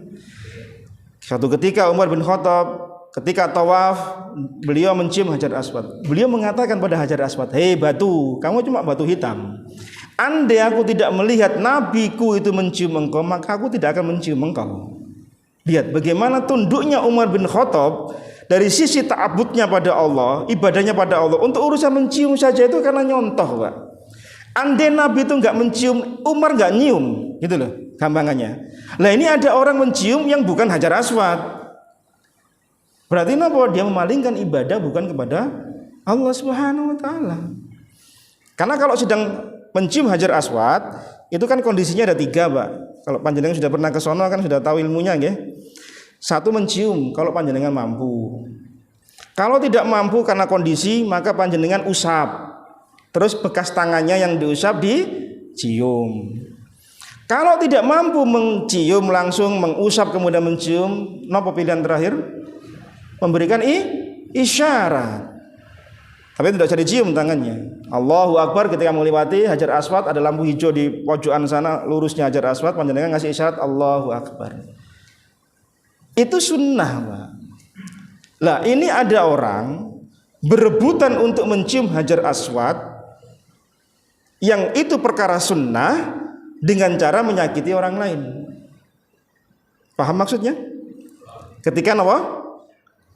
Suatu ketika Umar bin Khattab ketika tawaf, beliau mencium Hajar Aswad. Beliau mengatakan pada Hajar Aswad, "Hei batu, kamu cuma batu hitam. Andai aku tidak melihat nabiku itu mencium engkau, maka aku tidak akan mencium engkau." Lihat bagaimana tunduknya Umar bin Khattab dari sisi ta'abudnya pada Allah, ibadahnya pada Allah. Untuk urusan mencium saja itu karena nyontoh Pak. Andai Nabi itu enggak mencium, Umar enggak nyium, gitu loh gampangannya. Lah ini ada orang mencium yang bukan Hajar Aswad. Berarti apa? Dia memalingkan ibadah bukan kepada Allah Subhanahu wa taala. Karena kalau sedang mencium Hajar Aswad, itu kan kondisinya ada 3 Pak. Kalau panjenengan sudah pernah ke sono kan sudah tahu ilmunya nggih. 1 mencium kalau panjenengan mampu. Kalau tidak mampu karena kondisi, maka panjenengan usap. Terus bekas tangannya yang diusap dicium. Kalau tidak mampu mencium langsung mengusap kemudian mencium, napa pilihan terakhir? Memberikan isyarat. Tapi tidak usah dicium tangannya. Allahu Akbar ketika melewati Hajar Aswad, ada lampu hijau di pojokan sana, lurusnya Hajar Aswad, panjenengan ngasih isyarat Allahu Akbar. Itu sunnah Pak. Lah ini ada orang berebutan untuk mencium Hajar Aswad, yang itu perkara sunnah, dengan cara menyakiti orang lain. Paham maksudnya? Ketika apa?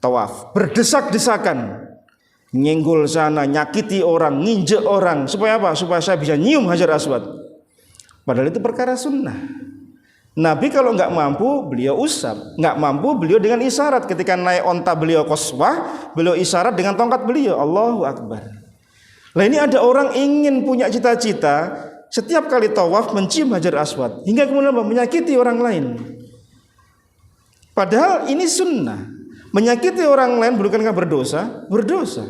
Tawaf, berdesak-desakan, nyenggol sana, nyakiti orang, nginjek orang, supaya apa? Supaya saya bisa nyium Hajar Aswad. Padahal itu perkara sunnah. Nabi kalau nggak mampu beliau usap, nggak mampu beliau dengan isyarat. Ketika naik onta beliau qaswah, beliau isyarat dengan tongkat beliau Allahu Akbar. Lah ini ada orang ingin punya cita-cita setiap kali tawaf mencium Hajar Aswad, hingga kemudian menyakiti orang lain. Padahal ini sunnah. Menyakiti orang lain bukankah berdosa? Berdosa.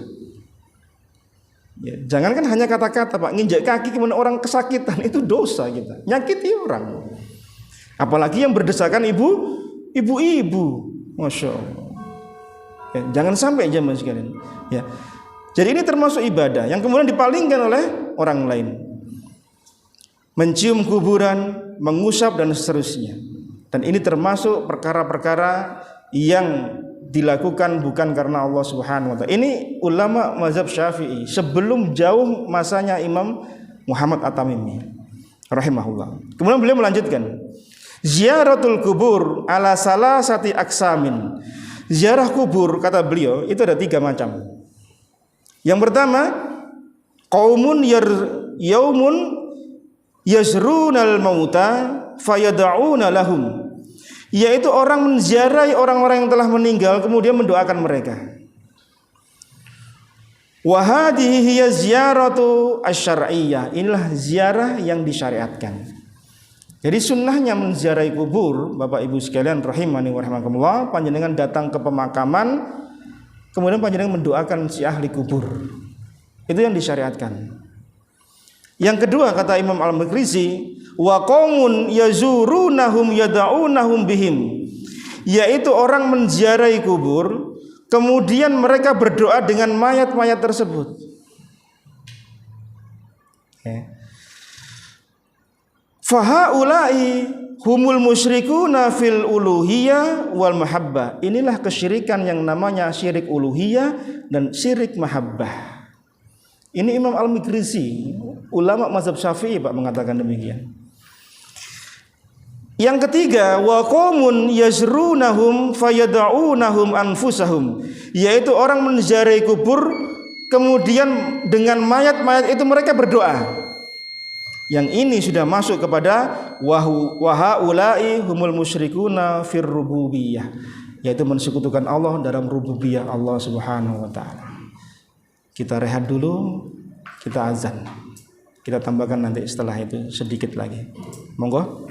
Ya, jangankan hanya kata-kata Pak, nginjak kaki kemudian orang kesakitan, itu dosa kita. Nyakiti orang. Apalagi yang berdesakan ibu-ibu. Masya Allah. Ya, jangan sampai jemaah sekalian. Ya. Jadi ini termasuk ibadah yang kemudian dipalingkan oleh orang lain. Mencium kuburan, mengusap dan seterusnya. Dan ini termasuk perkara-perkara yang dilakukan bukan karena Allah Subhanahu wa taala. Ini ulama mazhab Syafi'i sebelum jauh masanya Imam Muhammad At-Tamimi rahimahullah. Kemudian beliau melanjutkan, ziaratul kubur ala salasati aksamin. Ziarah kubur kata beliau itu ada 3 macam. Yang pertama, qaumun yaumun yazrunal mauta fayad'una lahum, yaitu orang menziarahi orang-orang yang telah meninggal kemudian mendoakan mereka. Wa hadhihi hiya ziyaratu asy-syar'iyyah, inilah ziarah yang disyariatkan. Jadi sunnahnya menziarahi kubur, Bapak Ibu sekalian rahimani wa rahimakumullah, panjenengan datang ke pemakaman kemudian panjenengan mendoakan si ahli kubur. Itu yang disyariatkan. Yang kedua kata Imam Al-Makrizi, wa qaumun yazurunahum yad'unahum bihim, yaitu orang menziarahi kubur kemudian mereka berdoa dengan mayat-mayat tersebut. Fahaulai humul musyrikuna fil uluhiyah wal mahabbah. Inilah kesyirikan yang namanya syirik uluhiyah dan syirik mahabbah. Ini Imam Al-Makrizi, ulama mazhab Syafi'i Pak mengatakan demikian. Yang ketiga, wa qaumun yazrunahum fayad'unahum anfusahum, yaitu orang menziarahi kubur kemudian dengan mayat-mayat itu mereka berdoa. Yang ini sudah masuk kepada wa haula'i humul musyrikuna fir rububiyah, yaitu mensekutukan Allah dalam rububiyah Allah Subhanahu wa taala. Kita rehat dulu, kita azan. Kita tambahkan nanti setelah itu sedikit lagi. Monggo.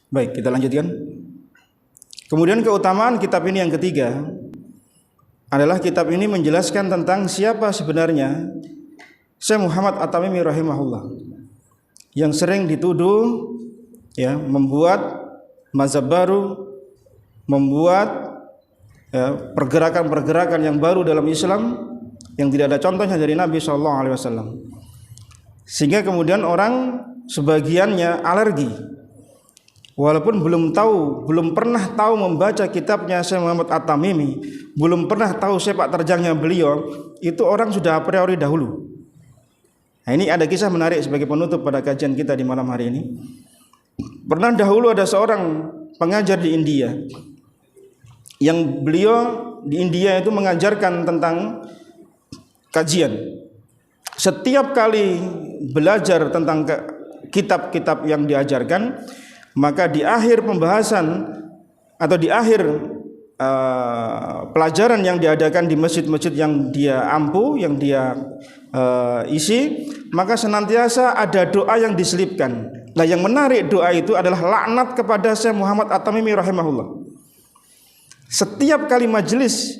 Baik, kita lanjutkan. Kemudian keutamaan kitab ini yang ketiga adalah kitab ini menjelaskan tentang siapa sebenarnya Syekh Muhammad At-Tamimi rahimahullah, yang sering dituduh ya membuat mazhab baru, membuat pergerakan-pergerakan yang baru dalam Islam yang tidak ada contohnya dari Nabi SAW, sehingga kemudian orang sebagiannya alergi, walaupun belum pernah tahu membaca kitabnya Syekh Muhammad At-Tamimi, belum pernah tahu sepak terjangnya beliau, itu orang sudah a priori dahulu. Nah, ini ada kisah menarik sebagai penutup pada kajian kita di malam hari ini. Pernah dahulu ada seorang pengajar di India, yang beliau di India itu mengajarkan tentang kajian. Setiap kali belajar tentang kitab-kitab yang diajarkan, maka di akhir pembahasan atau di akhir pelajaran yang diadakan di masjid-masjid yang dia ampu, yang dia isi, maka senantiasa ada doa yang diselipkan. Nah, yang menarik doa itu adalah laknat kepada Syekh Muhammad At-Tamimi rahimahullah. Setiap kali majelis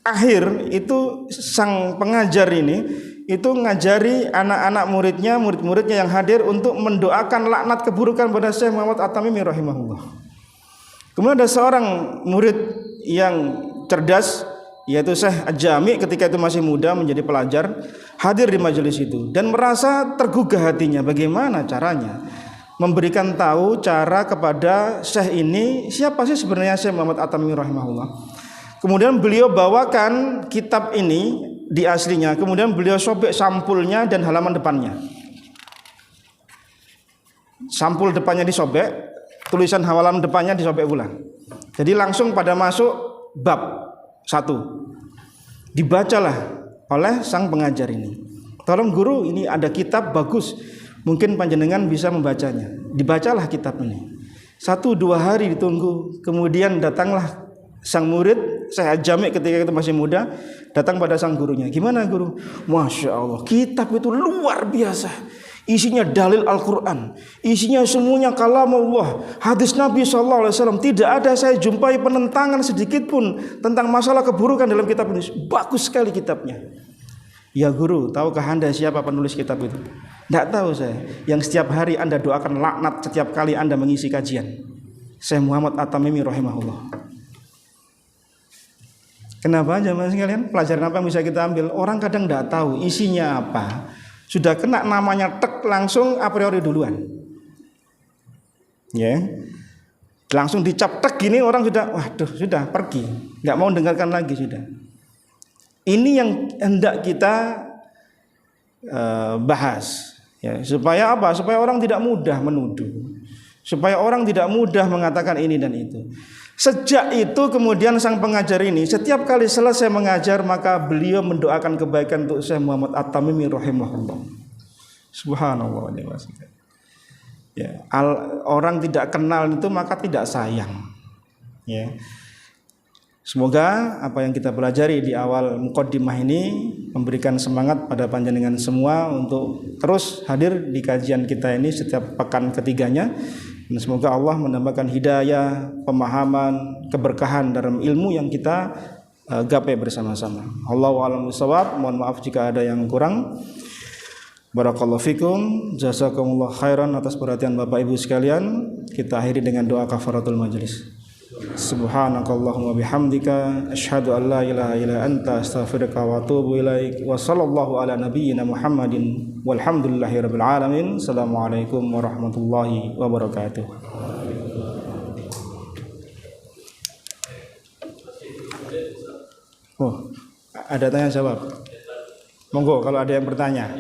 akhir itu sang pengajar ini itu ngajari anak-anak muridnya, murid-muridnya yang hadir untuk mendoakan laknat keburukan pada Syekh Muhammad At-Tamimi rahimahullah. Kemudian ada seorang murid yang cerdas, yaitu Syekh Al-Jami, ketika itu masih muda menjadi pelajar, hadir di majelis itu dan merasa tergugah hatinya bagaimana caranya memberikan tahu cara kepada Syekh ini siapa sih sebenarnya Syekh Muhammad At-Tamimi rahimahullah. Kemudian beliau bawakan kitab ini di aslinya, kemudian beliau sobek sampulnya dan halaman depannya. Sampul depannya disobek, tulisan halaman depannya disobek pula. Jadi langsung pada masuk bab 1. Dibacalah oleh sang pengajar ini. Tolong guru, ini ada kitab bagus, mungkin panjenengan bisa membacanya. Dibacalah kitab ini. 1-2 hari ditunggu, kemudian datanglah sang murid Syekh Al-Jami ketika itu masih muda, datang pada sang gurunya. Gimana guru? Masya Allah, kitab itu luar biasa. Isinya dalil Al-Quran, isinya semuanya kalamullah, hadis Nabi SAW. Tidak ada saya jumpai penentangan sedikit pun tentang masalah keburukan dalam kitab ini. Bagus sekali kitabnya. Ya guru, tahukah anda siapa penulis kitab itu? Tidak tahu saya. Yang setiap hari anda doakan laknat setiap kali anda mengisi kajian. Syekh Muhammad At-Tamimi rahimahullah. Kenapa jemaah sekalian? Pelajaran apa yang bisa kita ambil? Orang kadang tidak tahu isinya apa, sudah kena namanya tek langsung a priori duluan. Ya, langsung dicap tek gini orang sudah, waduh sudah pergi, nggak mau dengarkan lagi sudah. Ini yang hendak kita bahas, ya, supaya apa? Supaya orang tidak mudah menuduh, supaya orang tidak mudah mengatakan ini dan itu. Sejak itu kemudian sang pengajar ini setiap kali selesai mengajar maka beliau mendoakan kebaikan untuk Syekh Muhammad At-Tamimi rahimahullah. Subhanallah. Ya, orang tidak kenal itu maka tidak sayang. Ya. Semoga apa yang kita pelajari di awal muqaddimah ini memberikan semangat pada panjenengan semua untuk terus hadir di kajian kita ini setiap pekan ketiganya. Dan semoga Allah menambahkan hidayah, pemahaman, keberkahan dalam ilmu yang kita gapai bersama-sama. Allahu a'lam bishawab. Mohon maaf jika ada yang kurang. Barakallahu fikum. Jazakumullah khairan atas perhatian Bapak Ibu sekalian. Kita akhiri dengan doa kafaratul majelis. Subhanakallahumma bihamdika asyhadu an la ilaha illa anta astaghfiruka wa atubu ilaik. Wa sallallahu ala nabiyyina Muhammadin walhamdulillahi rabbil alamin. Assalamualaikum warahmatullahi wabarakatuh. Oh, ada tanya jawab. Monggo kalau ada yang bertanya.